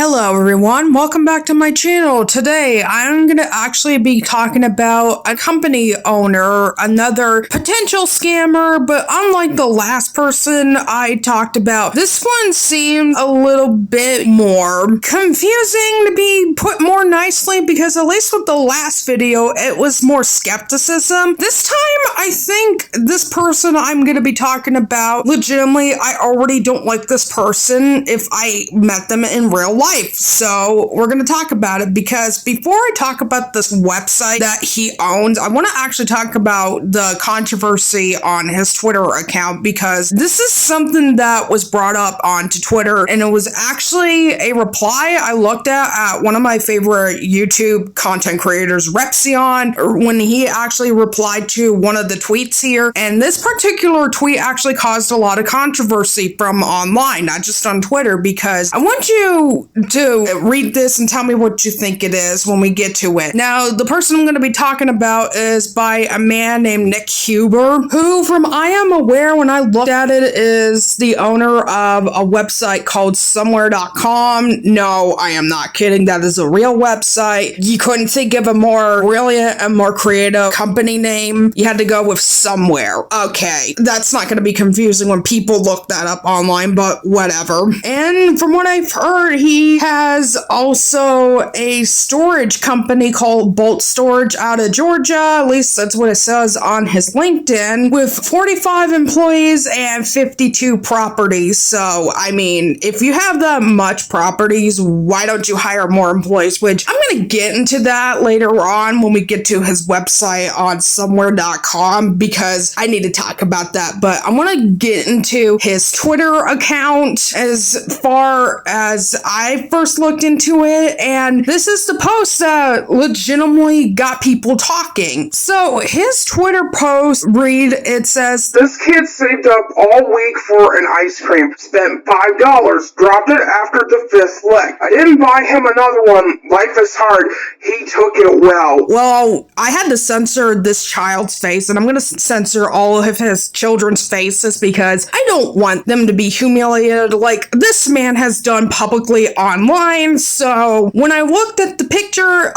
Hello everyone, welcome back to my channel. Today I'm going to actually be talking about a company owner, another potential scammer, but unlike the last person I talked about, this one seemed a little bit more confusing, to be put more nicely, because at least with the last video it was more skepticism. This time I think this person I'm going to be talking about, legitimately I already don't like this person if I met them in real life. So we're going to talk about it, because before I talk about this website that he owns, I want to actually talk about the controversy on his Twitter account, because this is something that was brought up onto Twitter, and it was actually a reply I looked at one of my favorite YouTube content creators, Repsion, when he actually replied to one of the tweets here. And this particular tweet actually caused a lot of controversy from online, not just on Twitter, because I want you to read this and tell me what you think it is when we get to it. Now, the person I'm going to be talking about is by a man named Nick Hebert, who, from I am aware when I looked at it, is the owner of a website called somewhere.com. No, I am not kidding. That is a real website. You couldn't think of a more brilliant and more creative company name. You had to go with somewhere. Okay, that's not going to be confusing when people look that up online, but whatever. And from what I've heard, he has also a storage company called Bolt Storage out of Georgia. At least that's what it says on his LinkedIn, with 45 employees and 52 properties. So, I mean, if you have that much properties, why don't you hire more employees? Which I'm going to get into that later on when we get to his website on somewhere.com, because I need to talk about that. But I want to get into his Twitter account as far as I first looked into it, and this is the post that legitimately got people talking. So his Twitter post it says, "This kid saved up all week for an ice cream, spent $5, dropped it after the 5th leg. I didn't buy him another one. Life is hard. He took it well." Well, I had to censor this child's face, and I'm going to censor all of his children's faces, because I don't want them to be humiliated like this man has done publicly online. So when I looked at the picture,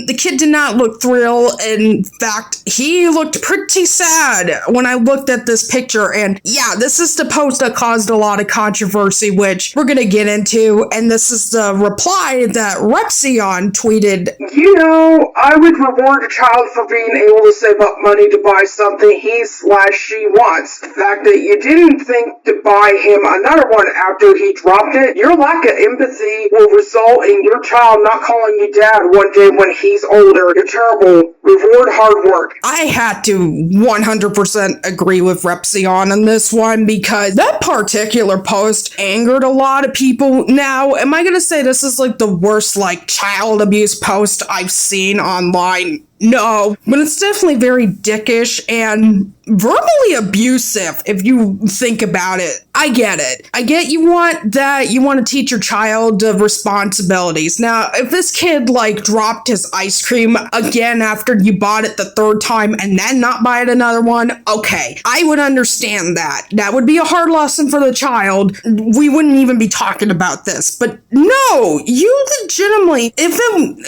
the kid did not look thrilled. In fact, he looked pretty sad when I looked at this picture. And yeah, this is the post that caused a lot of controversy, which we're gonna get into. And this is the reply that Repsion tweeted. "You know, I would reward a child for being able to save up money to buy something he/she wants. The fact that you didn't think to buy him another one after he dropped it, your lack of empathy will result in your child not calling you dad one day when he's older. You're terrible. Reward hard work." I had to 100% agree with Repsion on this one, because that particular post angered a lot of people. Now, am I going to say this is like the worst child abuse post I've seen online? No, but it's definitely very dickish and verbally abusive if you think about it. I get it. I get you want to teach your child the responsibilities. Now, if this kid dropped his ice cream again after you bought it the 3rd time and then not buy it another one, okay, I would understand that. That would be a hard lesson for the child. We wouldn't even be talking about this. But no, you legitimately, if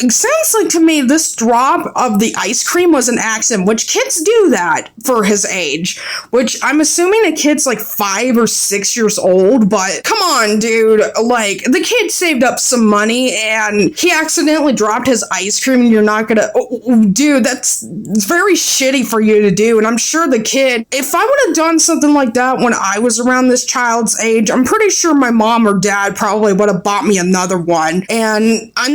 it sounds like to me this drop of the ice cream was an accident, which kids do that for his age, which I'm assuming a kid's 5 or 6 years old, but come on, dude, the kid saved up some money and he accidentally dropped his ice cream, and you're not gonna, dude, that's very shitty for you to do. And I'm sure the kid, if I would have done something like that when I was around this child's age, I'm pretty sure my mom or dad probably would have bought me another one. And I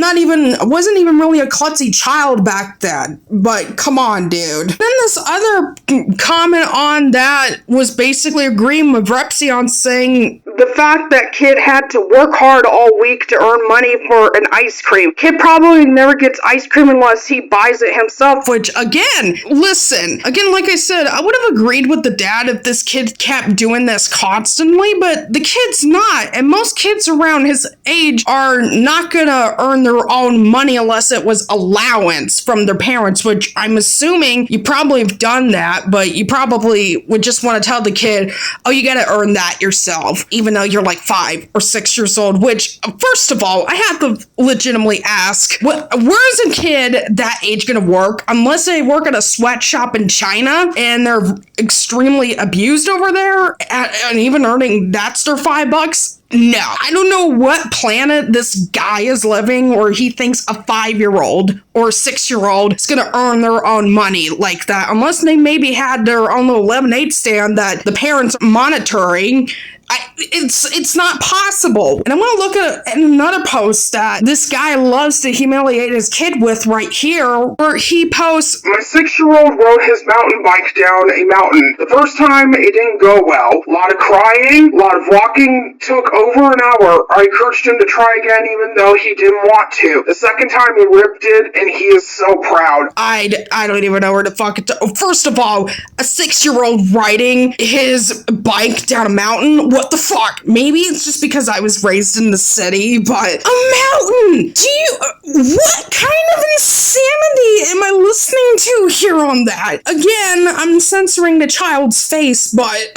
wasn't even really a klutzy child back then. But come on, dude. Then this other comment on that was basically agreeing with Repsion, saying, "The fact that kid had to work hard all week to earn money for an ice cream. Kid probably never gets ice cream unless he buys it himself." Which, again, like I said, I would have agreed with the dad if this kid kept doing this constantly, but the kid's not. And most kids around his age are not gonna earn their own money unless it was allowance from their parents. parents, which I'm assuming you probably have done that, but you probably would just want to tell the kid, oh, you got to earn that yourself, even though you're like 5 or 6 years old, which, first of all, I have to legitimately ask, where's a kid that age going to work unless they work at a sweatshop in China and they're extremely abused over there and even earning that's their $5? No, I don't know what planet this guy is living where he thinks a 5-year-old or 6-year-old is going to earn their own money like that, unless they maybe had their own little lemonade stand that the parents are monitoring. It's not possible. And I want to look at another post that this guy loves to humiliate his kid with right here, where he posts, my 6-year-old rode his mountain bike down a mountain. The first time, it didn't go well. A lot of crying, a lot of walking, took over an hour. I encouraged him to try again even though he didn't want to. The second time, he ripped it, and he is so proud. I don't even know where to fuck it. First of all, a 6-year-old riding his bike down a mountain? What the fuck? Maybe it's just because I was raised in the city, but a mountain! What kind of insanity am I listening to here on that? Again, I'm censoring the child's face, but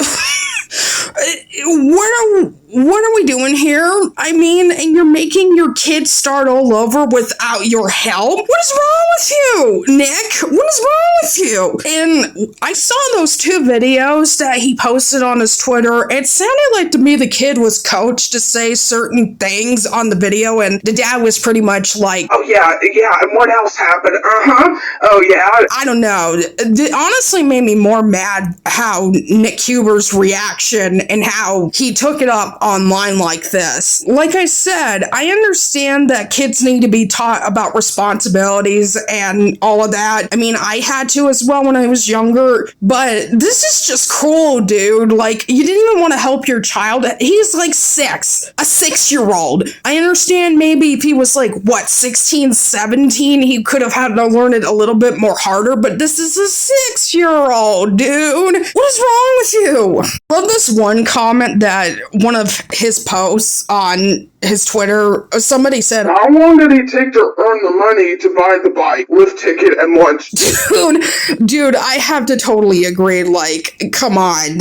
what are we doing here? I mean, and you're making your kids start all over without your help? What is wrong with you, Nick? What is wrong with you? And I saw those 2 videos that he posted on his Twitter. It sounded like to me the kid was coached to say certain things on the video, and the dad was pretty much like, oh yeah, and what else happened? Oh yeah. I don't know. It honestly made me more mad how Nick Hubert's reaction and how he took it up online like this. Like I said, I understand that kids need to be taught about responsibilities and all of that. I mean, I had to as well when I was younger, but this is just cruel, dude. Like, you didn't even want to help your child. He's like 6, a 6-year-old. I understand maybe if he was like, 16, 17, he could have had to learn it a little bit more harder, but this is a 6-year-old, dude. What is wrong with you? Love this one comment that one of his posts on his Twitter, somebody said, how long did he take to earn the money to buy the bike, lift ticket, and lunch? Dude, I have to totally agree. Like, come on.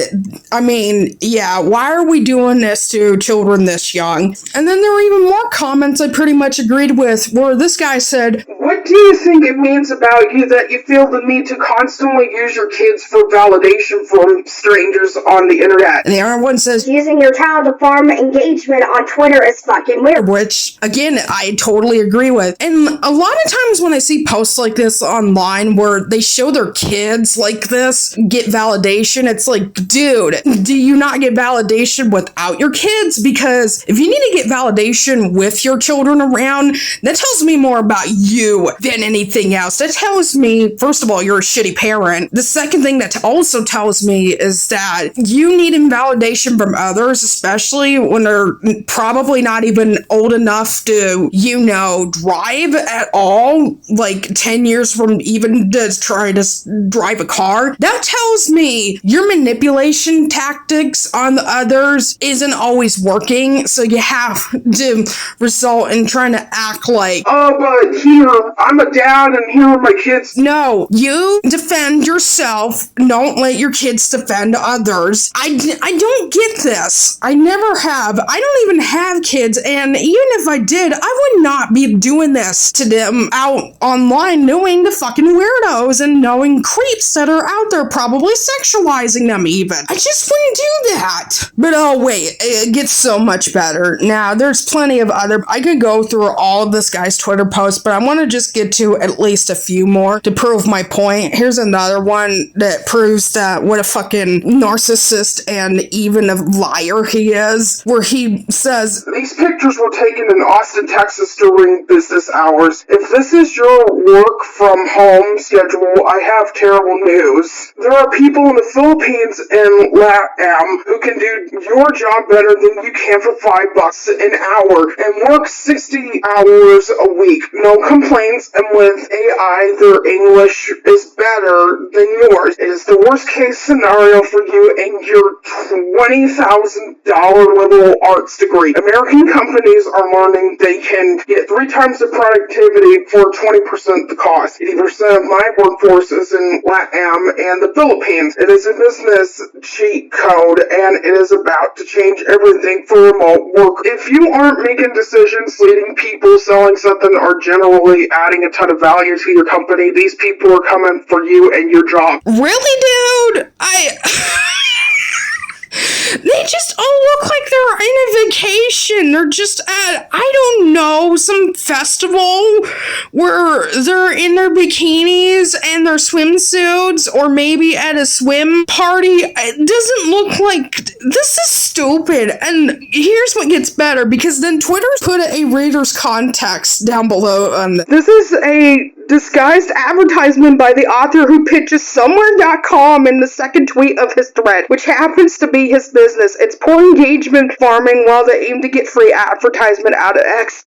I mean, yeah, why are we doing this to children this young? And then there were even more comments I pretty much agreed with, where this guy said, what do you think it means about you that you feel the need to constantly use your kids for validation from strangers on the internet? And the other one says, using your child to farm engagement on Twitter is fucking weird. Which, again, I totally agree with. And a lot of times when I see posts like this online where they show their kids like this get validation, it's like, dude, do you not get validation without your kids? Because if you need to get validation with your children around, that tells me more about you than anything else. That tells me, first of all, you're a shitty parent. The second thing that also tells me is that you need validation from others, especially when they're probably not even old enough to, drive at all, like 10 years from even to try to drive a car. That tells me your manipulation tactics on the others isn't always working, so you have to result in trying to act like, oh, but here, I'm a dad and here are my kids. No, you defend yourself. Don't let your kids defend others. I don't get this. I never have. I don't even have kids, and even if I did, I would not be doing this to them out online, knowing the fucking weirdos and knowing creeps that are out there probably sexualizing them even. I just wouldn't do that. But oh wait, it gets so much better. Now, there's plenty of other, I could go through all of this guy's Twitter posts, but I want to just get to at least a few more to prove my point. Here's another one that proves that what a fucking narcissist and even a liar he is, where he says, these pictures were taken in Austin, Texas during business hours. If this is your work from home schedule, I have terrible news. There are people in the Philippines and LATAM who can do your job better than you can for $5 an hour and work 60 hours a week. No complaints, and with AI, their English is better than yours. It is the worst case scenario for you and your $20,000 level arts degree. American companies are learning they can get 3 times the productivity for 20% the cost. 80% of my workforce is in LATAM and the Philippines. It is a business cheat code, and it is about to change everything for remote work. If you aren't making decisions, leading people, selling something, or generally adding a ton of value to your company, these people are coming for you and your job. Really, dude? They just all look like they're in a vacation. They're just at, I don't know, some festival where they're in their bikinis and their swimsuits, or maybe at a swim party. It doesn't look like, this is stupid. And here's what gets better, because then Twitter's put a reader's context down below on this. This is a disguised advertisement by the author who pitches somewhere.com in the second tweet of his thread, which happens to be his business. It's poor engagement farming while they aim to get free advertisement out of X.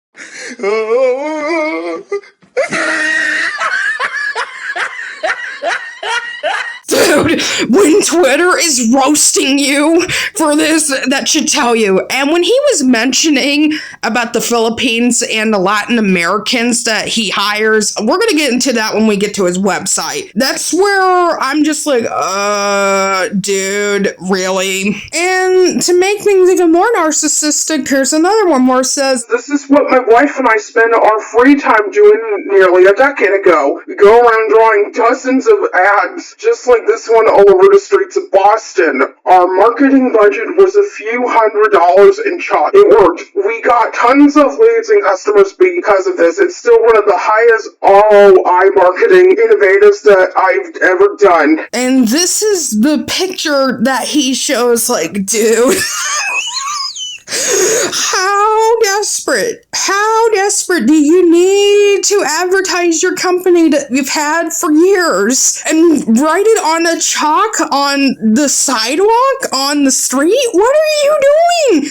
Dude, when Twitter is roasting you for this, that should tell you. And when he was mentioning about the Philippines and the Latin Americans that he hires, we're going to get into that when we get to his website. That's where I'm just like, dude, really? And to make things even more narcissistic, here's another one where it says, this is what my wife and I spend our free time doing nearly a decade ago. We go around drawing dozens of ads, just like this one, all over the streets of Boston. Our marketing budget was a few $100s in chalk. It worked. We got tons of leads and customers because of this. It's still one of the highest ROI marketing innovatives that I've ever done. And this is the picture that he shows, like, dude. How desperate do you need to advertise your company that you've had for years and write it on a chalk on the sidewalk on the street? What are you doing?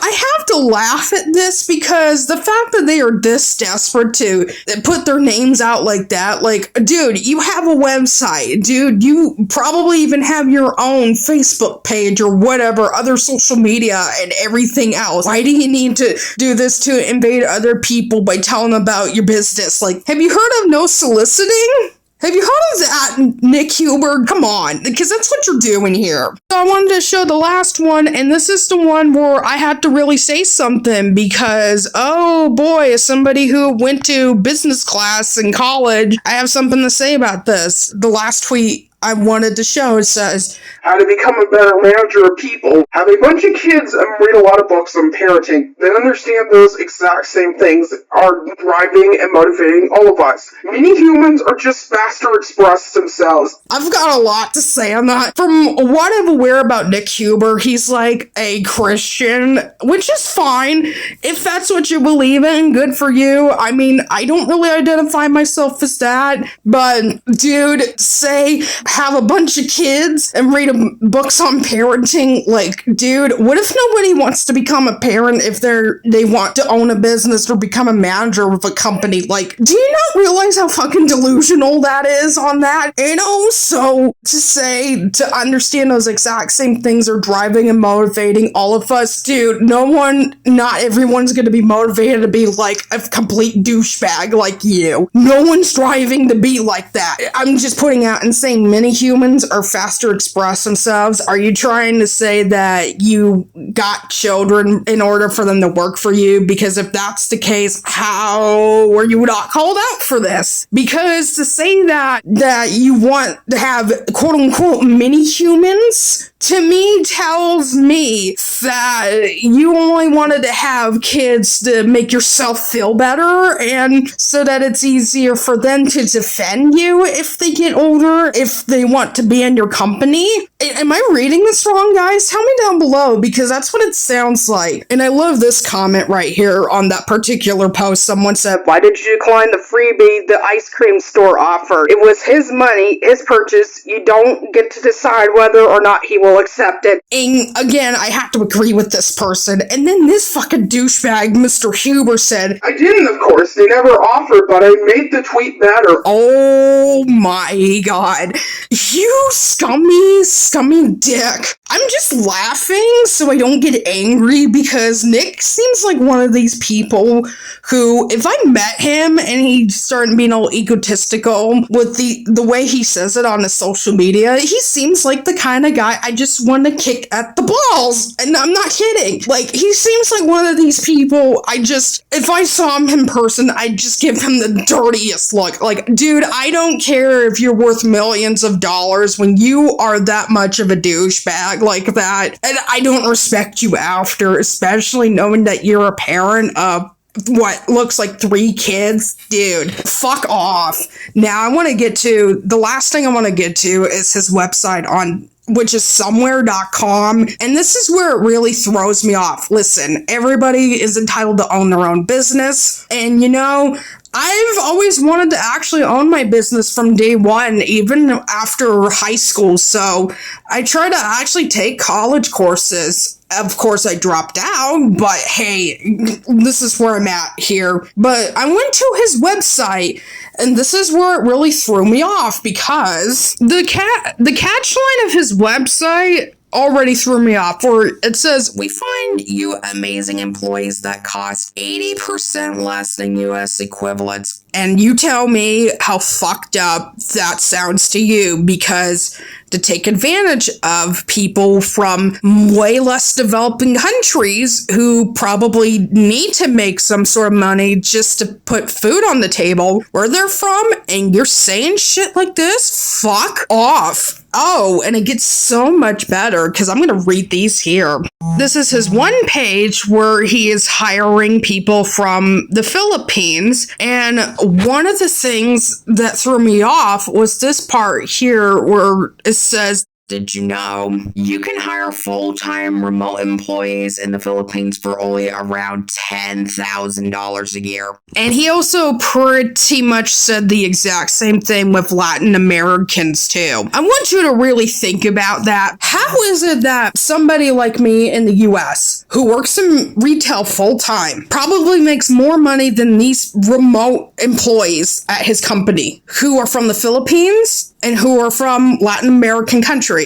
I have to laugh at this because the fact that they are this desperate to put their names out like that, like, dude, you have a website, dude, you probably even have your own Facebook page or whatever, other social media and everything else. Why do you need to do this to invade other people by telling them about your business? Like, have you heard of no soliciting? Have you heard of that, Nick Hebert? Come on, because that's what you're doing here. So I wanted to show the last one, and this is the one where I had to really say something because, oh boy, as somebody who went to business class in college, I have something to say about this. The last tweet I wanted to show, it says, how to become a better manager of people. Have a bunch of kids and read a lot of books on parenting. They understand those exact same things are driving and motivating all of us. Many humans are just faster to express themselves. I've got a lot to say on that. From what I'm aware about Nick Hebert, he's like a Christian, which is fine. If that's what you believe in, good for you. I mean, I don't really identify myself as that, but dude, say have a bunch of kids and read books on parenting. Like, dude, what if nobody wants to become a parent if they want to own a business or become a manager of a company? Like, do you not realize how fucking delusional that is on that? And also to understand those exact same things are driving and motivating all of us, dude. Not everyone's gonna be motivated to be like a complete douchebag like you. No one's striving to be like that. I'm just putting out and saying many humans are faster to express themselves. Are you trying to say that you got children in order for them to work for you? Because if that's the case, how were you not called out for this? Because to say that you want to have quote unquote mini humans, to me tells me that you only wanted to have kids to make yourself feel better and so that it's easier for them to defend you if they get older, if they want to be in your company. Am I reading this wrong, guys? Tell me down below, because that's what it sounds like. And I love this comment right here on that particular post. Someone said, why did you decline the freebie the ice cream store offered? It was his money, his purchase. You don't get to decide whether or not he will will accept it. And again, I have to agree with this person. And then this fucking douchebag, Mr. Hebert, said, I didn't, of course. They never offered, but I made the tweet better. oh my god. You scummy dick. I'm just laughing so I don't get angry because Nick seems like one of these people who, if I met him and he started being all egotistical with the way he says it on his social media, he seems like the kind of guy I just want to kick at the balls. And I'm not kidding. Like, he seems like one of these people if I saw him in person, I'd just give him the dirtiest look. Like, dude, I don't care if you're worth millions of dollars when you are that much of a douchebag like that. And I don't respect you after, especially knowing that you're a parent of what looks like 3 kids. Dude, fuck off. Now the last thing I want to get to is his website which is somewhere.com. And this is where it really throws me off. Listen, everybody is entitled to own their own business. And I've always wanted to actually own my business from day one, even after high school. So I try to actually take college courses. Of course, I dropped out, but hey, this is where I'm at here. But I went to his website, and this is where it really threw me off because the catch line of his website already threw me off, where it says, we find you amazing employees that cost 80% less than US equivalents. And you tell me how fucked up that sounds to you, because to take advantage of people from way less developing countries who probably need to make some sort of money just to put food on the table where they're from, and you're saying shit like this? Fuck off. Oh, and it gets so much better because I'm going to read these here. This is his one page where he is hiring people from the Philippines. And one of the things that threw me off was this part here where it says, did you know you can hire full-time remote employees in the Philippines for only around $10,000 a year? And he also pretty much said the exact same thing with Latin Americans too. I want you to really think about that. How is it that somebody like me in the US who works in retail full-time probably makes more money than these remote employees at his company who are from the Philippines and who are from Latin American countries?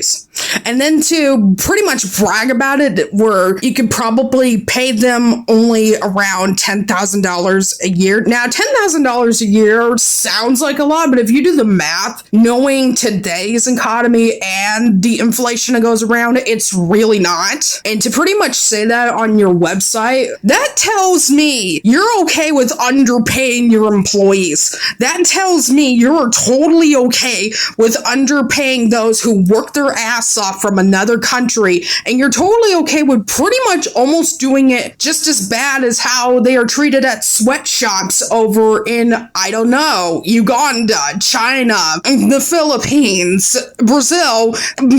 And then to pretty much brag about it, where you could probably pay them only around $10,000 a year. Now, $10,000 a year sounds like a lot, but if you do the math, knowing today's economy and the inflation that goes around it, it's really not. And to pretty much say that on your website, that tells me you're okay with underpaying your employees. That tells me you're totally okay with underpaying those who work their ass off from another country, and you're totally okay with pretty much almost doing it just as bad as how they are treated at sweatshops over in, I don't know, Uganda, China, the Philippines, Brazil,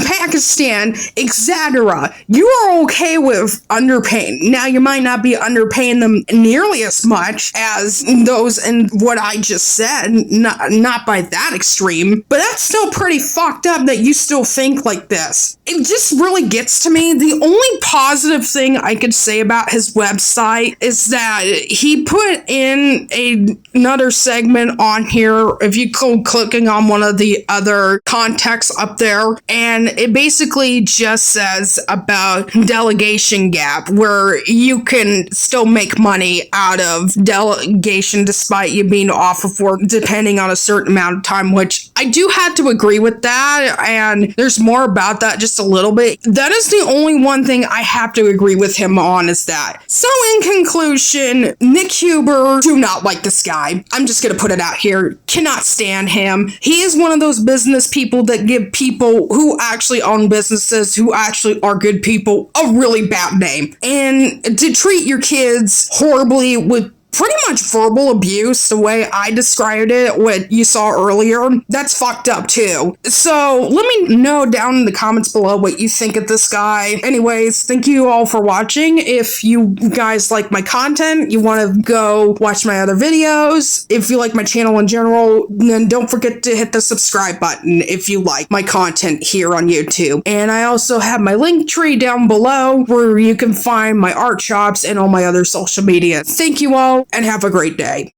Pakistan, etc. You are okay with underpaying. Now, you might not be underpaying them nearly as much as those in what I just said, not by that extreme, but that's still pretty fucked up that you still think like this. It just really gets to me. The only positive thing I could say about his website is that he put in another segment on here, if you go clicking on one of the other contexts up there, and it basically just says about delegation gap, where you can still make money out of delegation despite you being off of work depending on a certain amount of time, which I do have to agree with that, and there's more about that just a little bit. That is the only one thing I have to agree with him on, is that. So in conclusion, Nick Hebert, do not like this guy. I'm just gonna put it out here. Cannot stand him. He is one of those business people that give people who actually own businesses, who actually are good people, a really bad name. And to treat your kids horribly with pretty much verbal abuse, the way I described it, what you saw earlier, that's fucked up too. So let me know down in the comments below what you think of this guy. Anyways, thank you all for watching. If you guys like my content, you want to go watch my other videos. If you like my channel in general, then don't forget to hit the subscribe button if you like my content here on YouTube. And I also have my link tree down below where you can find my art shops and all my other social media. Thank you all and have a great day.